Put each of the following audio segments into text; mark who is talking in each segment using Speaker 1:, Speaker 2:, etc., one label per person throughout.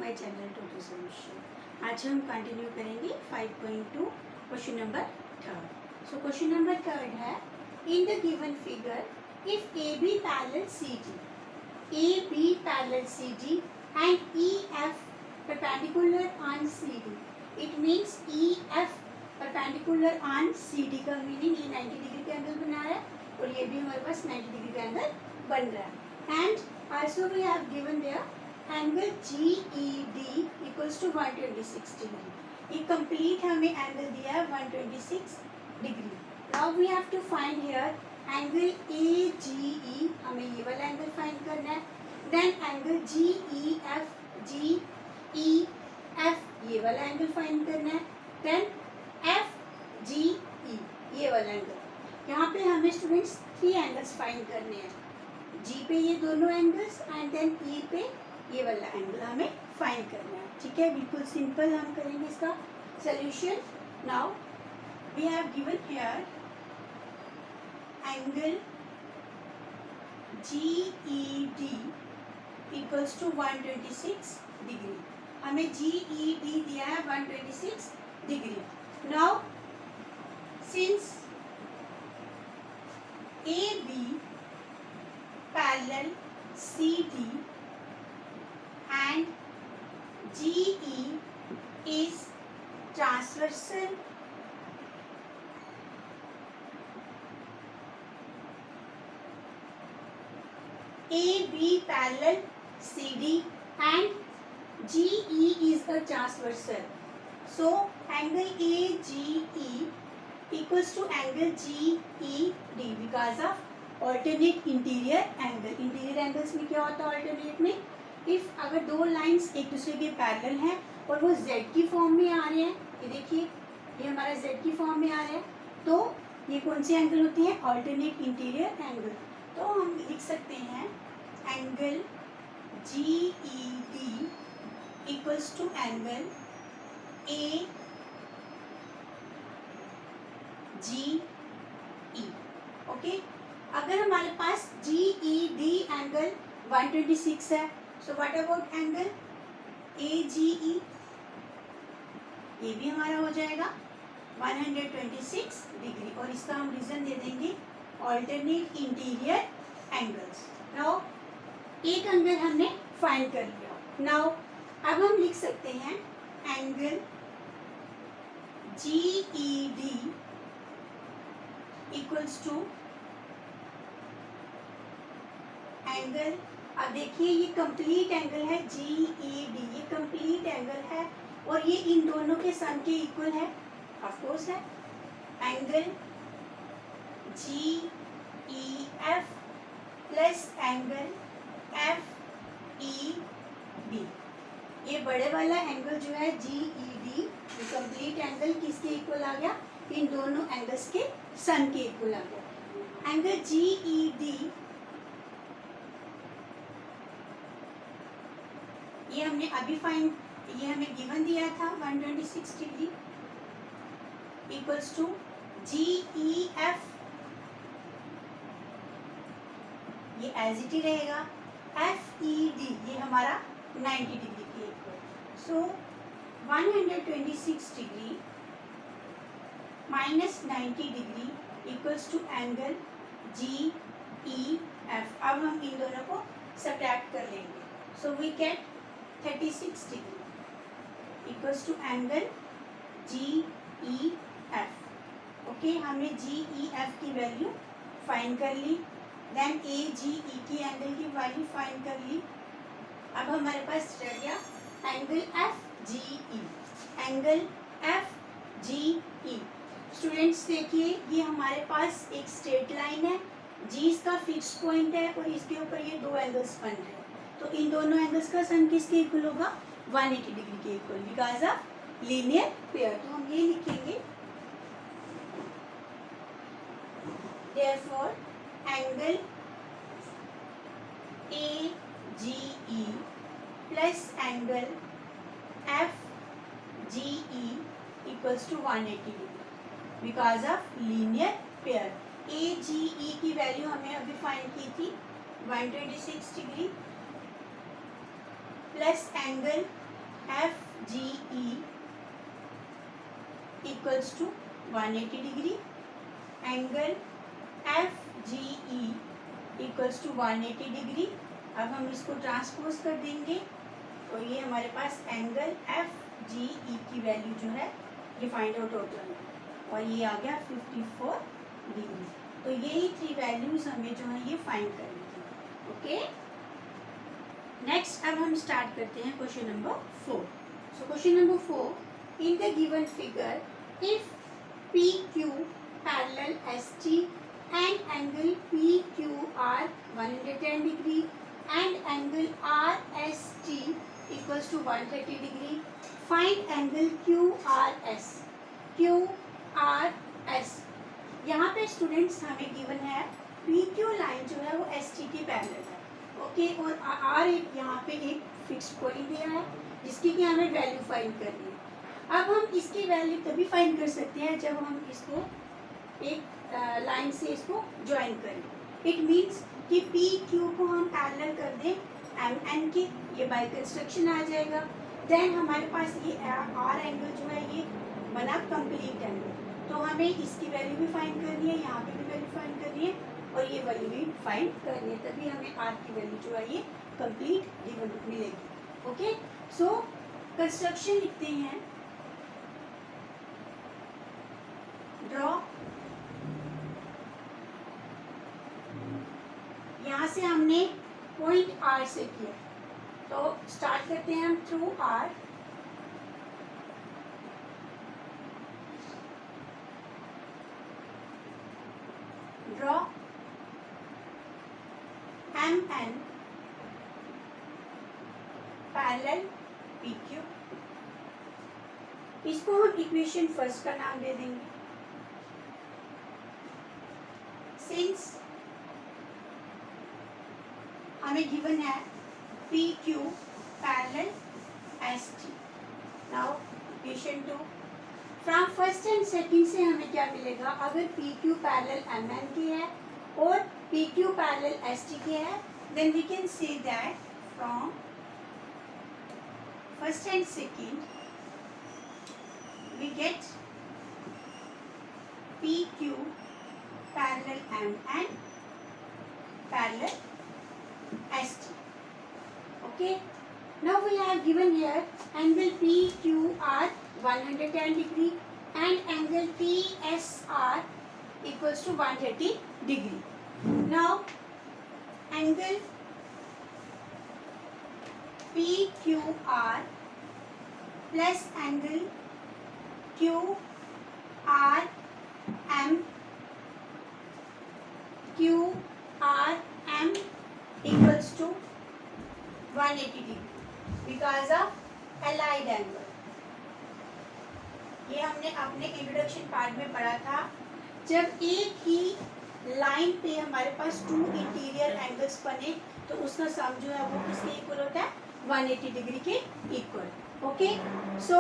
Speaker 1: My channel total solution. आज हम continue करेंगे 5.2 question number third. So question number third है, in the given figure if A B parallel C D and E F perpendicular on C D, it means E F perpendicular on C D का meaning ये 90 degree का angle बना रहा है और ये भी हमारे पास 90 डिग्री का एंगल बन रहा है। And also we have given there angle GED equals to 126 degree. ये complete हमें angle दिया है 126 degree. Now we have to find here angle AGE, हमें ये वाला angle find करना है. Then angle GEF ये वाला angle find करना है. Then FGE ये वाला angle. यहाँ पे हमें students 3 angles find करने हैं. जी पे ये दोनों एंगल्स एंड देन ई पे ये वाला एंगल हमें फाइंड करना है। ठीक है, बिल्कुल सिंपल हम करेंगे इसका solution. Now we have given here angle GED equals to 126 degree. हमें GED दिया है 126 degree. Now since AB parallel CD and GE is transversal AB parallel CD and GE is a transversal. So angle AGE equals to angle GED because of alternate interior angle. Interior angles में क्या होता है alternate में, if अगर दो lines एक दूसरे के पैरेलल हैं और वो जेड की फॉर्म में आ रहे हैं, ये देखिए ये हमारा जेड की फॉर्म में आ रहा है, तो ये कौन सी एंगल होती है, ऑल्टरनेट इंटीरियर एंगल। तो हम लिख सकते हैं angle GED equals to angle AGE। Okay, अगर हमारे पास GED एंगल 126 है, so what about angle AGE, ये भी हमारा हो जाएगा 126 डिग्री और इसका हम रीजन दे देंगे ऑल्टरनेट इंटीरियर एंगल्स। नाउ एक एंगल हमने फाइंड कर लिया। नाउ अब हम लिख सकते हैं angle GED equals to angle, अब देखिए ये कंप्लीट एंगल है GED, ये कंप्लीट एंगल है और ये इन दोनों के सम के इक्वल है, ऑफ कोर्स है। Angle GEF plus angle FEB, ये बड़े वाला एंगल जो है GED, ये कंप्लीट एंगल किसके इक्वल आ गया, इन दोनों एंगल्स के सम के इक्वल आ गया। एंगल GED ये हमने अभी फाइंड, ये हमें गिवन दिया था 126 डिग्री इक्वल्स टू GEF, ये एज इट ही रहेगा। FED ये हमारा 90 डिग्री के equal, so 126 degree minus 90 degree equals to angle GEF। अब हम इन दोनों को सब्ट्रैक्ट कर लेंगे, so we get 36 degree equals to angle GEF। Okay, हमने GEF की वैल्यू फाइंड कर ली, देन AGE की एंगल की वैल्यू फाइंड कर ली। अब हमारे पास रह गया angle FGE। Angle FGE students देखिए ये हमारे पास एक स्ट्रेट लाइन है, G इसका फिक्स पॉइंट है और इसके ऊपर ये दो एंगल्स बन रहे हैं, तो इन दोनों एंगल्स का सम किसके इक्वल होगा, 180 डिग्री के equal because of linear pair. तो हम ये लिखेंगे therefore angle AGE plus angle FGE equals to 180 degree because of linear pair. AGE की वैल्यू हमें अभी फाइंड की थी 126 degree plus angle FGE equals to 180 degree, angle FGE equals to 180 degree. अब हम इसको ट्रांसपोज कर देंगे तो ये हमारे पास एंगल FGE की वैल्यू जो है ये फाइंड आउट हो जाएगी और ये आ गया 54 डिग्री। तो यही 3 वैल्यूज हमें जो है ये फाइंड करनी थी। ओके, नेक्स्ट अब हम स्टार्ट करते हैं question number 4। So question number 4, in the given figure if PQ parallel ST and angle PQR 110 degree and angle RST equals to 130 degree, find angle QRS। QRS यहाँ पे students हमें given है PQ line जो है वो ST की parallel है। Okay, और R एक यहाँ पे एक फिक्स पॉइंट दिया है जिसकी कि हमें वैल्यू फाइंड करनी है। अब हम इसकी वैल्यू तभी फाइंड कर सकते हैं जब हम इसको एक लाइन से इसको ज्वाइन करें। इट मीन्स कि पी क्यू को हम पैरेलल कर दें एम एन के, ये बाय कंस्ट्रक्शन आ जाएगा। देन हमारे पास ये आर एंगल जो है ये बना कंप्लीट एंगल, तो हमें इसकी वैल्यू भी फाइंड करनी है, यहाँ पे भी वैल्यू फाइंड करनी है और ये वैल्यू भी फाइंड करनी है, तभी हमें आर की वैल्यू जो है ये कंप्लीट गिवन मिलेगी। ओके, सो कंस्ट्रक्शन लिखते हैं, ड्रॉ। यहाँ से हमने पॉइंट आर से किया, तो स्टार्ट करते हैं हम through R. Draw M N parallel P Q. इसको हम इक्वेशन फर्स्ट का नाम दे देंगे। सिंस हमें गिवन है P Q parallel S T, now equation 2 from first and second से हमें क्या मिलेगा, अगर P Q parallel M N की है और P Q parallel S T की है, then we can say that from first and second we get P Q parallel M N parallel ST. Okay, now we have given here angle PQR 110 degree and angle PSR equals to 130 degree. Now angle PQR plus angle QRM equals to 180 degree because of allied angle। ये हमने अपने introduction part में पढ़ा था, जब एक ही line पे हमारे पास 2 इंटीरियर एंगल्स बने तो उसका सम जो है वो किसके इक्वल होता है, 180 डिग्री के equal. Okay, so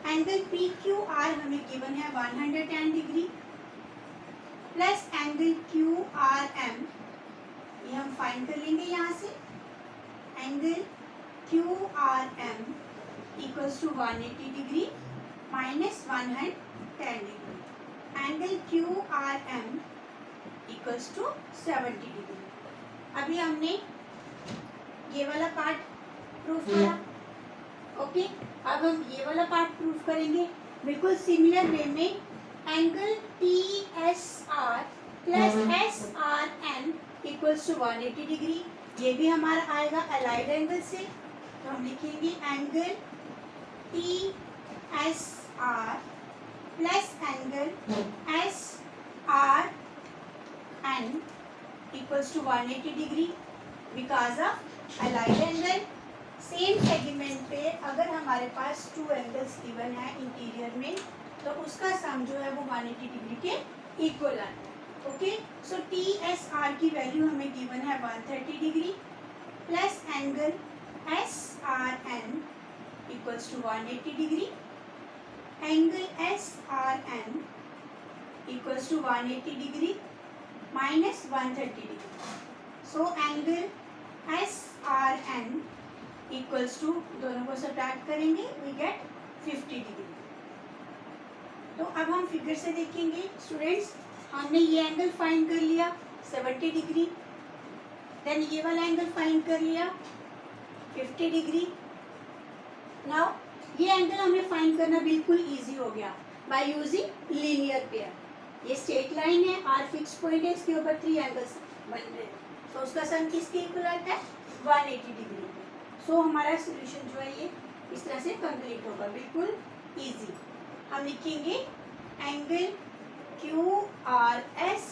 Speaker 1: angle P Q R हमें गिवन है 110 degree plus angle Q R M, ये हम फाइंड कर लेंगे यहाँ से। Angle Q R M equals to 180 degree minus 110 degree, angle Q R M equals to 70 degree. अभी हमने ये वाला पार्ट प्रूफ करा। ओके, अब हम ये वाला पार्ट प्रूफ करेंगे बिल्कुल सिमिलर वे में। Angle T S R plus S R N equals to 180 degree, ये भी हमारा आएगा अलाइड एंगल से, तो हम लिखेंगे angle T S R plus angle S R N equals to 180 degree because of allied angle. Same segment पे अगर हमारे पास 2 एंगल्स गिवन है इंटीरियर में तो उसका सम जो है वो 180 डिग्री के इक्वल आना है। Okay, so T S R की वैल्यू हमें गिवन है 130 degree plus angle S R N equals to 180 degree, angle S R N equals to 180 degree minus 130 degree. So angle S R N equals to, दोनों को subtract करेंगे we get 50 degree. तो अब हम figure से देखेंगे students, हमने ये एंगल फाइंड कर लिया 70 डिग्री, देन ये वाला एंगल फाइंड कर लिया 50 डिग्री। नाउ ये एंगल हमें फाइंड करना बिल्कुल इजी हो गया बाय यूजिंग लीनियर पेयर। ये स्ट्रेट लाइन है, आर फिक्स पॉइंट है, इसके ऊपर 3 एंगल्स बन रहे हैं, तो उसका सम किसके इक्वल आता है 180 डिग्री। सो हमारा सोल्यूशन जो है ये इस तरह से कंप्लीट होगा, बिल्कुल इजी। हम लिखेंगे angle Q R S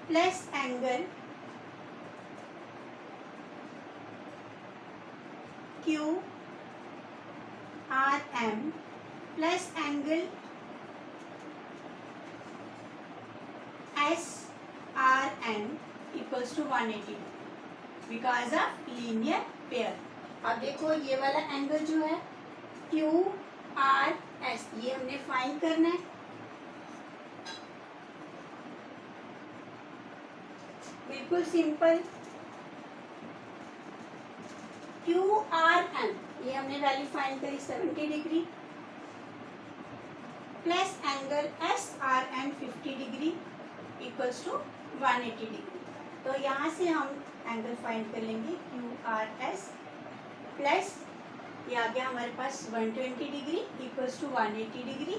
Speaker 1: plus angle Q R M plus angle S R N equals to 180 because of linear pair. अब देखो ये वाला एंगल जो है क्यू आर एस, ये हमने फाइंड करना है। बिल्कुल सिंपल, क्यू आर एम ये हमने वैल्यू फाइंड करी 70 degree plus angle S R N 50 degree equals to 180 degree. तो यहाँ से हम एंगल फाइंड कर लेंगे क्यू आर एस प्लस ये आ गया हमारे पास 120 degree equals to 180 degree,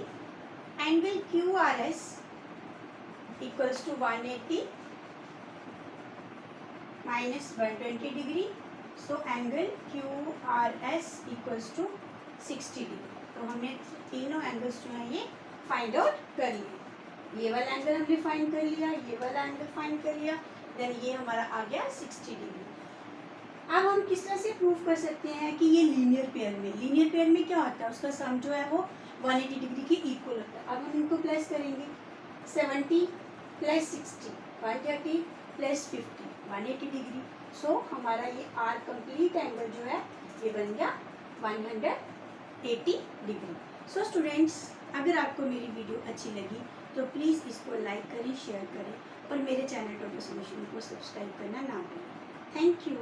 Speaker 1: angle Q R S equals to 180 minus 120 degree, so angle Q R S equals to 60 degree. तो हमने तीनों एंगल्स जो हैं ये फाइंड आउट कर लिए। ये वाला एंगल हमने फाइंड कर लिया, ये वाला एंगल फाइंड कर लिया, देन ये हमारा आ गया 60 डिग्री। अब हम किस तरह से प्रूव कर सकते हैं कि ये लीनियर पेयर में क्या होता है, उसका सम जो है वो 180 डिग्री के इक्वल होता है। अब हम इनको प्लस करेंगे, 70 प्लस 60 130 प्लस 50 180 डिग्री। सो हमारा ये आर कंप्लीट एंगल जो है ये बन गया 180 डिग्री। सो स्टूडेंट्स, अगर आपको मेरी वीडियो अच्छी लगी तो प्लीज़ इसको लाइक करें, शेयर करें और मेरे चैनल टोटल सॉल्यूशन को सब्सक्राइब करना ना भूलें। Thank you.